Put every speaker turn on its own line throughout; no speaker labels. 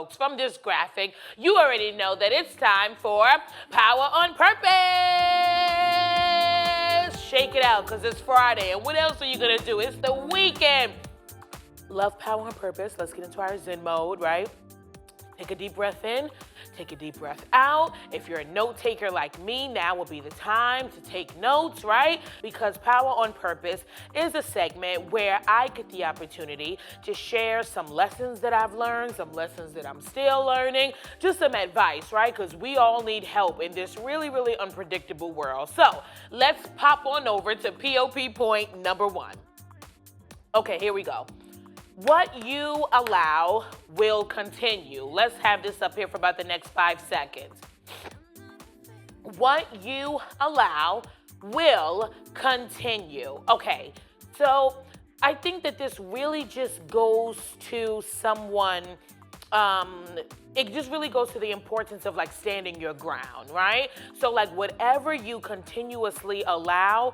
From this graphic, you already know that it's time for Power on Purpose. Shake it out because it's Friday. And what else are you going to do? It's the weekend. Love Power on Purpose. Let's get into our Zen mode, right? Take a deep breath in, take a deep breath out. If you're a note taker like me, now would be the time to take notes, right? Because Power on Purpose is a segment where I get the opportunity to share some lessons that I've learned, some lessons that I'm still learning, just some advice, right? Because we all need help in this really, really unpredictable world. So let's pop on over to POP point number 1. Okay, here we go. What you allow will continue. Let's have this up here for about the next 5 seconds. What you allow will continue. Okay, so I think that this really just goes to someone, it just really goes to the importance of like standing your ground, right? So like whatever you continuously allow,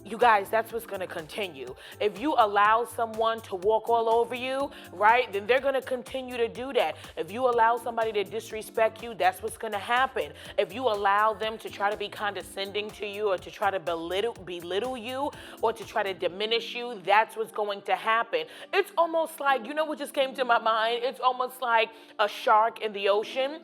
you guys, that's what's going to continue. If you allow someone to walk all over you, right, then they're going to continue to do that. If you allow somebody to disrespect you, that's what's going to happen. If you allow them to try to be condescending to you or to try to belittle you or to try to diminish you, that's what's going to happen. It's almost like, you know what just came to my mind? It's almost like a shark in the ocean.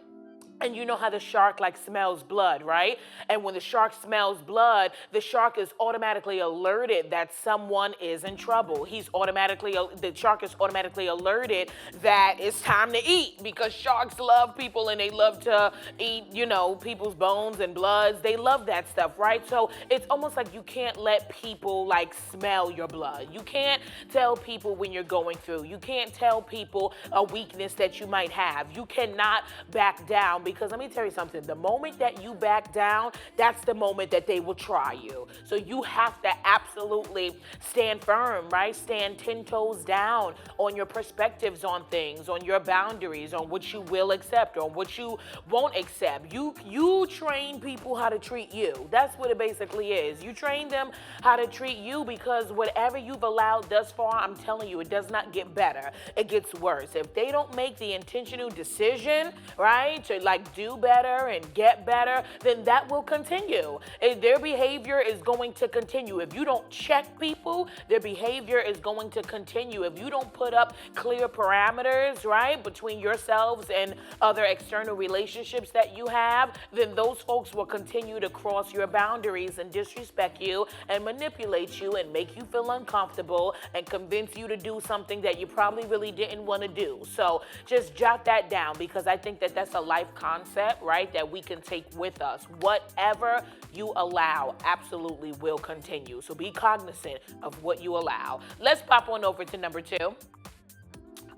And you know how the shark like smells blood, right? And when the shark smells blood, the shark is automatically alerted that someone is in trouble. The shark is automatically alerted that it's time to eat because sharks love people and they love to eat, people's bones and bloods. They love that stuff, right? So it's almost like you can't let people like smell your blood. You can't tell people when you're going through. You can't tell people a weakness that you might have. You cannot back down. Because let me tell you something, the moment that you back down, that's the moment that they will try you. So you have to absolutely stand firm, right? Stand 10 toes down on your perspectives on things, on your boundaries, on what you will accept, on what you won't accept. You train people how to treat you. That's what it basically is. You train them how to treat you because whatever you've allowed thus far, I'm telling you, it does not get better. It gets worse. If they don't make the intentional decision, right, to like do better and get better, then that will continue. Their behavior is going to continue. If you don't check people, their behavior is going to continue. If you don't put up clear parameters, right, between yourselves and other external relationships that you have, then those folks will continue to cross your boundaries and disrespect you and manipulate you and make you feel uncomfortable and convince you to do something that you probably really didn't want to do. So just jot that down because I think that that's a life concept, right, that we can take with us. Whatever you allow absolutely will continue. So be cognizant of what you allow. Let's pop on over to number 2.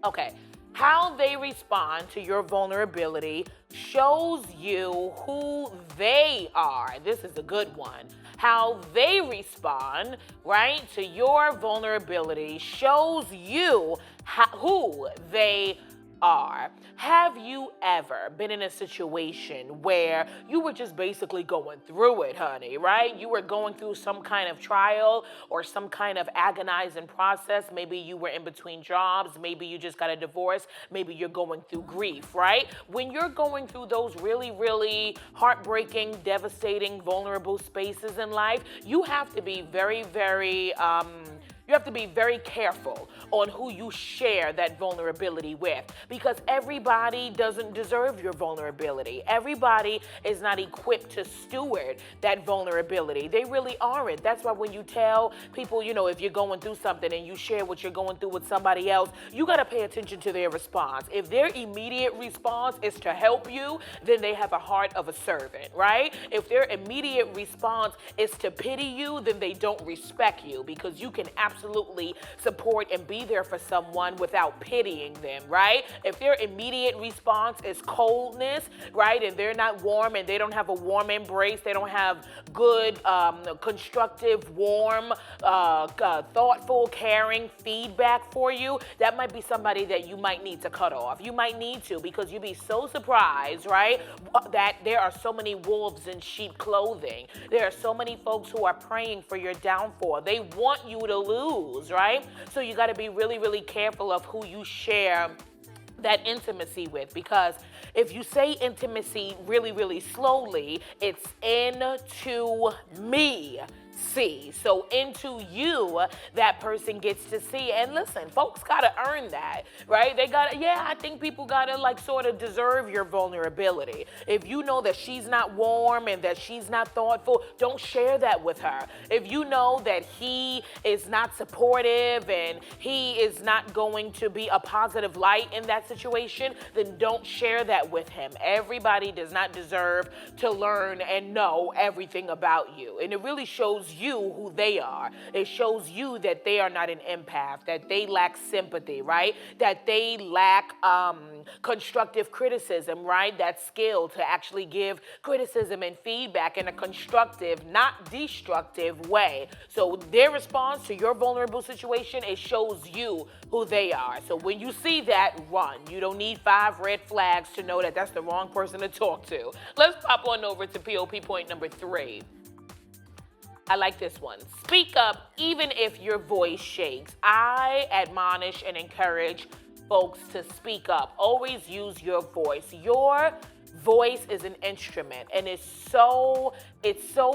Okay. How they respond to your vulnerability shows you who they are. This is a good one. How they respond, right, to your vulnerability shows you who they are. Have you ever been in a situation where you were just basically going through it, honey, right? You were going through some kind of trial or some kind of agonizing process. Maybe you were in between jobs. Maybe you just got a divorce. Maybe you're going through grief, right? When you're going through those really, really heartbreaking, devastating, vulnerable spaces in life, you have to be very, very, you have to be very careful on who you share that vulnerability with because everybody doesn't deserve your vulnerability. Everybody is not equipped to steward that vulnerability. They really aren't. That's why when you tell people, if you're going through something and you share what you're going through with somebody else, you got to pay attention to their response. If their immediate response is to help you, then they have a heart of a servant, right? If their immediate response is to pity you, then they don't respect you because you can absolutely support and be there for someone without pitying them, right? If their immediate response is coldness, right, and they're not warm and they don't have a warm embrace, they don't have good, constructive, warm, thoughtful, caring feedback for you, that might be somebody that you might need to cut off. You might need to because you'd be so surprised, right, that there are so many wolves in sheep clothing. There are so many folks who are praying for your downfall. They want you to lose, right? So you got to be really, really careful of who you share that intimacy with, because if you say intimacy really, really slowly, it's into me. See, so into you, that person gets to see. And listen, folks gotta earn that, right? They gotta, yeah, I think people gotta like sort of deserve your vulnerability. If you know that she's not warm and that she's not thoughtful, don't share that with her. If you know that he is not supportive and he is not going to be a positive light in that situation, then don't share that with him. Everybody does not deserve to learn and know everything about you. And it really shows you who they are. It shows you that they are not an empath, that they lack sympathy, right? That they lack constructive criticism, right? That skill to actually give criticism and feedback in a constructive, not destructive way. So their response to your vulnerable situation, it shows you who they are. So when you see that, run. You don't need 5 red flags to know that that's the wrong person to talk to. Let's pop on over to POP point number 3. I like this one. Speak up even if your voice shakes. I admonish and encourage folks to speak up. Always use your voice. Your voice is an instrument, and it's so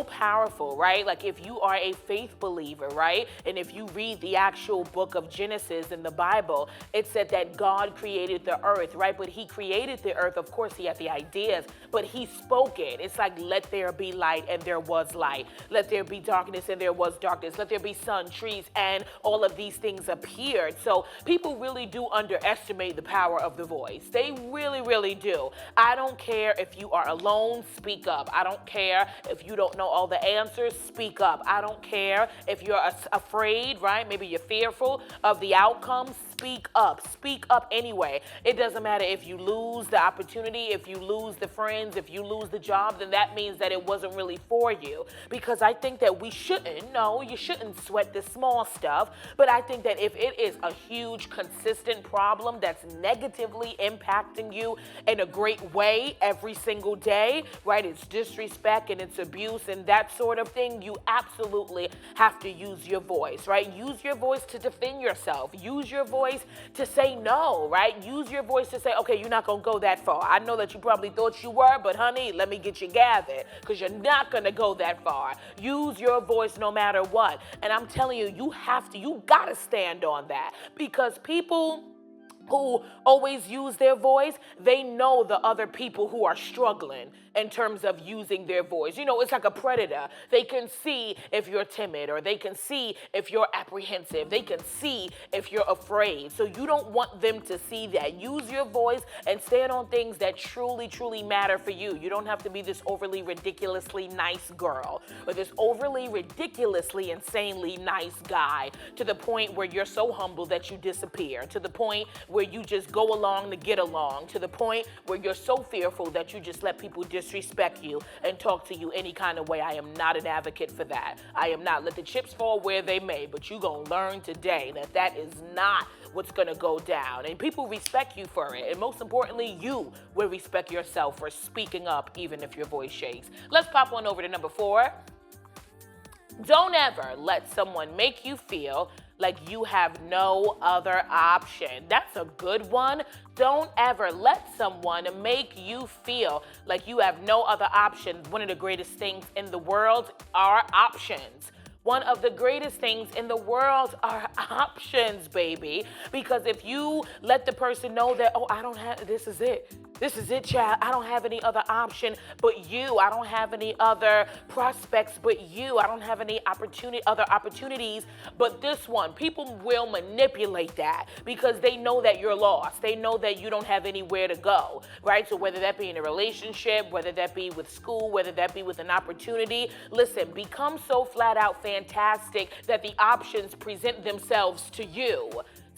powerful, right? Like if you are a faith believer, right? And if you read the actual book of Genesis in the Bible, it said that God created the earth, right? But he created the earth. Of course, he had the ideas, but he spoke it. It's like, let there be light, and there was light. Let there be darkness, and there was darkness. Let there be sun, trees, and all of these things appeared. So people really do underestimate the power of the voice. They really, really do. I don't care if you are alone, speak up. I don't care if you don't know all the answers, speak up. I don't care if you're afraid, right? Maybe you're fearful of the outcome, speak up. Speak up anyway. It doesn't matter if you lose the opportunity, if you lose the friends, if you lose the job, then that means that it wasn't really for you. Because I think that you shouldn't sweat the small stuff. But I think that if it is a huge, consistent problem that's negatively impacting you in a great way every single day, right? It's disrespect and it's abuse and that sort of thing. You absolutely have to use your voice, right? Use your voice to defend yourself. Use your voice to say no, right? Use your voice to say, okay, you're not going to go that far. I know that you probably thought you were, but honey, let me get you gathered, because you're not going to go that far. Use your voice no matter what. And I'm telling you, you got to stand on that, because people who always use their voice, they know the other people who are struggling in terms of using their voice. You know, it's like a predator. They can see if you're timid, or they can see if you're apprehensive. They can see if you're afraid. So you don't want them to see that. Use your voice and stand on things that truly, truly matter for you. You don't have to be this overly ridiculously nice girl or this overly ridiculously insanely nice guy to the point where you're so humble that you disappear, to the point where you just go along to get along, to the point where you're so fearful that you just let people disrespect you and talk to you any kind of way. I am not an advocate for that. I am not. Let the chips fall where they may, but you're going to learn today that that is not what's going to go down. And people respect you for it. And most importantly, you will respect yourself for speaking up even if your voice shakes. Let's pop on over to number 4. Don't ever let someone make you feel like you have no other option. That's a good one. Don't ever let someone make you feel like you have no other option. One of the greatest things in the world are options. One of the greatest things in the world are options, baby. Because if you let the person know that, oh, I don't have, this is it, child. I don't have any other option but you. I don't have any other prospects but you. I don't have any other opportunities but this one. People will manipulate that because they know that you're lost. They know that you don't have anywhere to go, right? So whether that be in a relationship, whether that be with school, whether that be with an opportunity, listen, become so flat out fantastic that the options present themselves to you.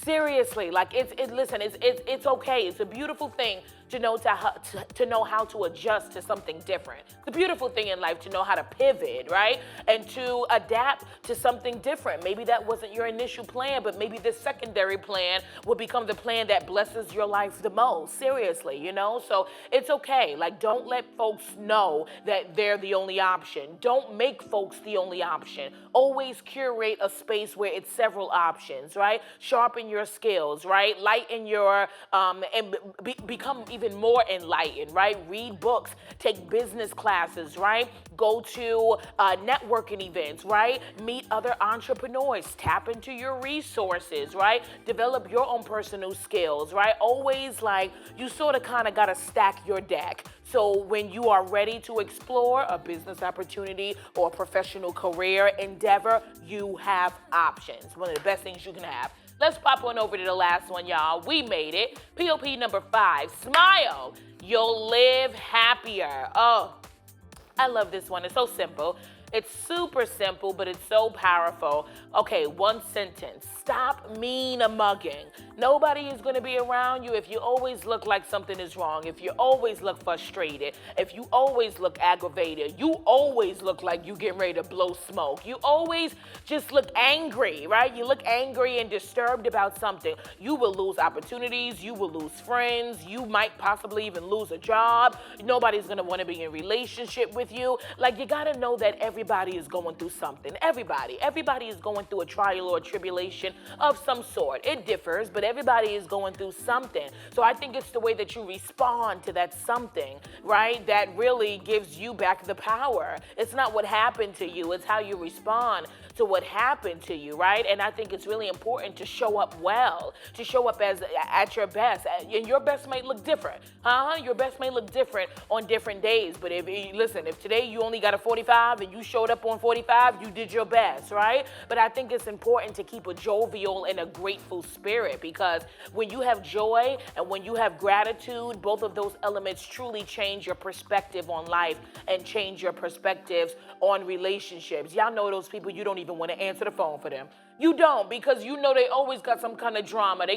Seriously, like it's okay. It's a beautiful thing to know how to adjust to something different. The beautiful thing in life, to know how to pivot, right? And to adapt to something different. Maybe that wasn't your initial plan, but maybe this secondary plan will become the plan that blesses your life the most. Seriously, So it's okay. Like, don't let folks know that they're the only option. Don't make folks the only option. Always curate a space where it's several options, right? Sharpen your skills, right? Lighten your, and become even more enlightened, right? Read books, take business classes, right? Go to networking events, right? Meet other entrepreneurs, tap into your resources, right? Develop your own personal skills, right? Always, like, you sort of kind of got to stack your deck. So when you are ready to explore a business opportunity or a professional career endeavor, you have options. One of the best things you can have. Let's pop on over to the last one, y'all. We made it. POP number 5, smile. You'll live happier. Oh, I love this one. It's so simple. It's super simple, but it's so powerful. Okay, one sentence. Stop mean mugging. Nobody is going to be around you if you always look like something is wrong, if you always look frustrated, if you always look aggravated, you always look like you getting ready to blow smoke. You always just look angry, right? You look angry and disturbed about something. You will lose opportunities. You will lose friends. You might possibly even lose a job. Nobody's going to want to be in a relationship with you. Like, you got to know that everybody is going through something. Everybody is going through a trial or a tribulation of some sort. It differs, but everybody is going through something. So I think it's the way that you respond to that something, right, that really gives you back the power. It's not what happened to you, it's how you respond to what happened to you, right? And I think it's really important to show up well, to show up as at your best. And your best may look different. Your best may look different on different days. But if today you only got a 45 and you showed up on 45, you did your best, right? But I think it's important to keep a jovial and a grateful spirit, because when you have joy and when you have gratitude, both of those elements truly change your perspective on life and change your perspectives on relationships. Y'all know those people you don't even want to answer the phone for them. You don't, because you know they always got some kind of drama.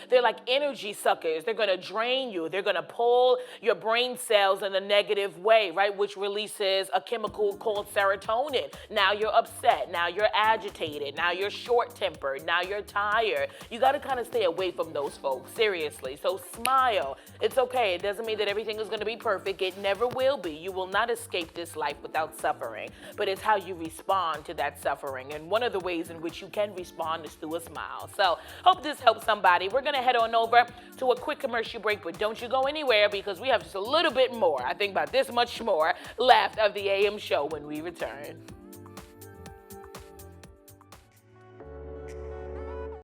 They're like energy suckers. They're gonna drain you. They're gonna pull your brain cells in a negative way, right? Which releases a chemical called serotonin. Now you're upset. Now you're agitated. Now you're short-tempered. Now you're tired. You gotta kind of stay away from those folks, seriously. So smile. It's okay. It doesn't mean that everything is gonna be perfect. It never will be. You will not escape this life without suffering. But it's how you respond to that suffering. And one of the ways in which you can respond is through a smile. So hope this helps somebody. We're going to head on over to a quick commercial break, but don't you go anywhere, because we have just a little bit more, I think about this much more, left of the AM show when we return.